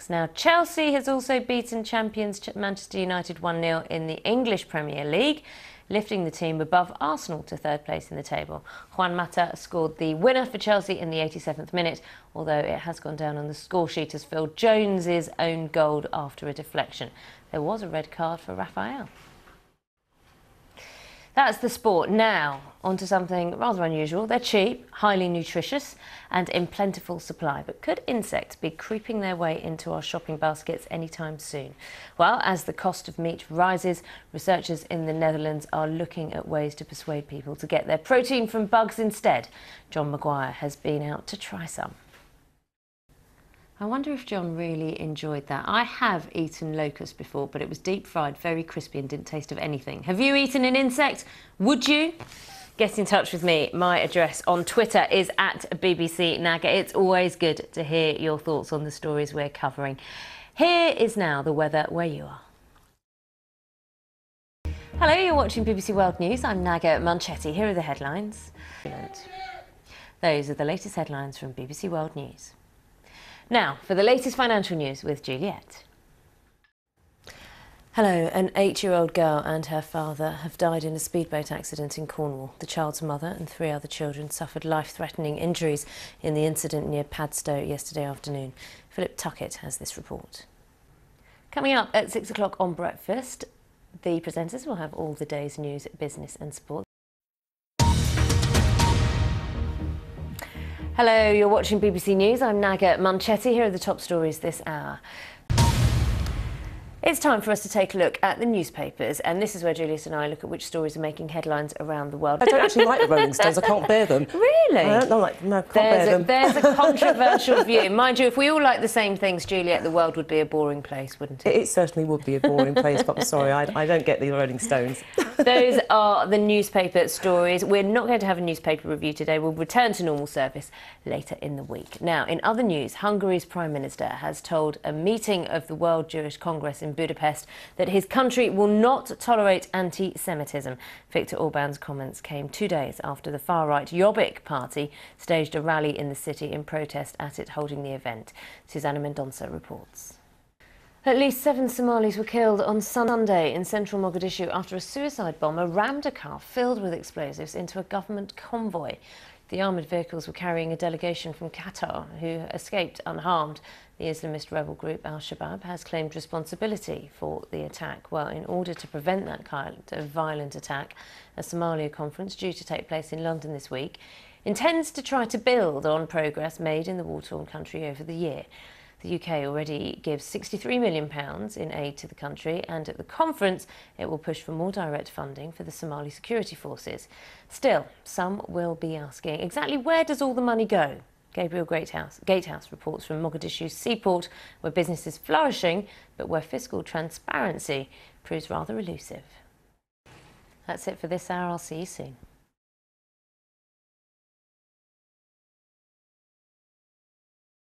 Now, Chelsea has also beaten champions Manchester United 1-0 in the English Premier League, lifting the team above Arsenal to third place in the table. Juan Mata scored the winner for Chelsea in the 87th minute, although it has gone down on the score sheet as Phil Jones's own goal after a deflection. There was a red card for Raphael. That's the sport. Now, onto something rather unusual. They're cheap, highly nutritious and in plentiful supply. But could insects be creeping their way into our shopping baskets anytime soon? Well, as the cost of meat rises, researchers in the Netherlands are looking at ways to persuade people to get their protein from bugs instead. John Maguire has been out to try some. I wonder if John really enjoyed that. I have eaten locust before, but it was deep fried, very crispy and didn't taste of anything. Have you eaten an insect? Would you? Get in touch with me. My address on Twitter is @BBC Naga. It's always good to hear your thoughts on the stories we're covering. Here is now the weather where you are. Hello, you're watching BBC World News. I'm Naga Manchetti. Here are the headlines. Those are the latest headlines from BBC World News. Now, for the latest financial news with Juliet. Hello, an 8-year-old girl and her father have died in a speedboat accident in Cornwall. The child's mother and 3 other children suffered life-threatening injuries in the incident near Padstow yesterday afternoon. Philip Tuckett has this report. Coming up at 6 o'clock on Breakfast, the presenters will have all the day's news, business and sport. Hello, you're watching BBC News. I'm Naga Manchetti. Here are the top stories this hour. It's time for us to take a look at the newspapers, and this is where Juliet and I look at which stories are making headlines around the world. I don't actually like the Rolling Stones. I can't bear them. Really? I don't like them. No, can't bear them. There's a controversial view. Mind you, if we all like the same things, Juliet, the world would be a boring place, wouldn't it? It certainly would be a boring place, but I'm sorry, I don't get the Rolling Stones. Those are the newspaper stories. We're not going to have a newspaper review today. We'll return to normal service later in the week. Now, in other news, Hungary's Prime Minister has told a meeting of the World Jewish Congress in Budapest that his country will not tolerate anti-Semitism. Viktor Orban's comments came 2 days after the far-right Jobbik party staged a rally in the city in protest at it holding the event. Susanna Mendonça reports. At least 7 Somalis were killed on Sunday in central Mogadishu after a suicide bomber rammed a car filled with explosives into a government convoy. The armoured vehicles were carrying a delegation from Qatar who escaped unharmed. The Islamist rebel group Al-Shabaab has claimed responsibility for the attack. Well, in order to prevent that kind of violent attack, a Somalia conference due to take place in London this week intends to try to build on progress made in the war-torn country over the year. The UK already gives £63 million in aid to the country, and at the conference it will push for more direct funding for the Somali security forces. Still, some will be asking, exactly where does all the money go? Gabriel Gatehouse reports from Mogadishu's seaport, where business is flourishing, but where fiscal transparency proves rather elusive. That's it for this hour. I'll see you soon.